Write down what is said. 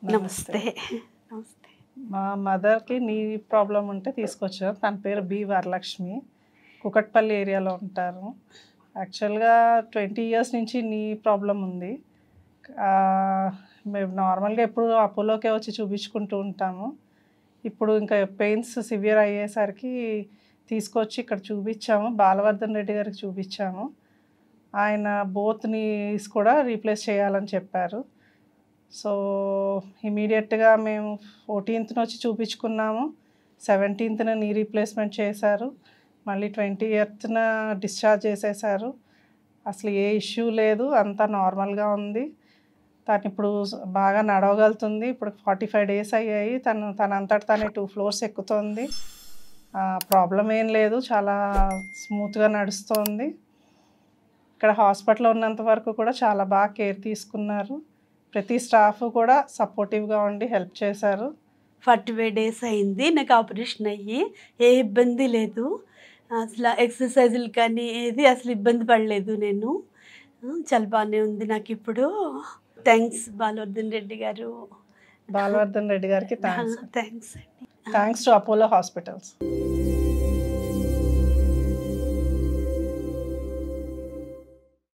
నమస్తే. నమస్తే. మా మదర్‌కి నీ ప్రాబ్లమ్ ఉంటే తీసుకొచ్చారు. తన పేరు బి. వరలక్ష్మి. కూకట్పల్లి ఏరియాలో ఉంటారు. యాక్చువల్‌గా 20 ఇయర్స్ నుంచి నీ ప్రాబ్లమ్ ఉంది. మేము నార్మల్‌గా ఎప్పుడు అపోలోకే వచ్చి చూపించుకుంటూ ఉంటాము. ఇప్పుడు ఇంకా పెయిన్స్ సివియర్ అయ్యేసరికి తీసుకొచ్చి ఇక్కడ చూపించాము. బాలవర్ధన్ రెడ్డి గారికి చూపించాము. ఆయన బోత్ నీస్ కూడా రీప్లేస్ చేయాలని చెప్పారు. సో ఇమీడియట్గా మేము 14th వచ్చి చూపించుకున్నాము. 17th నీ రీప్లేస్మెంట్ చేశారు. మళ్ళీ 28th డిశ్చార్జ్ చేసేసారు. అసలు ఏ ఇష్యూ లేదు, అంతా నార్మల్గా ఉంది. తను ఇప్పుడు బాగా నడవగలుగుతుంది. ఇప్పుడు 45 డేస్ అయ్యాయి. తనంతట తనే 2 ఫ్లోర్స్ ఎక్కుతోంది. ప్రాబ్లం ఏం లేదు, చాలా స్మూత్గా నడుస్తోంది. ఇక్కడ హాస్పిటల్లో ఉన్నంత వరకు కూడా చాలా బాగా కేర్ తీసుకున్నారు. ప్రతి స్టాఫ్ కూడా సపోర్టివ్గా ఉండి హెల్ప్ చేశారు. 45 డేస్ అయింది నాకు ఆపరేషన్ అయ్యి. ఏ ఇబ్బంది లేదు. అసలు ఎక్సర్సైజులు కానీ ఏది అసలు ఇబ్బంది పడలేదు నేను. చాలా బాగానే ఉంది నాకు ఇప్పుడు. థ్యాంక్స్ బాలవర్ధన్ రెడ్డి గారు. బాలవర్ధన్ రెడ్డి గారికి థ్యాంక్స్. థ్యాంక్స్ అండి. Thanks to Apollo hospitals.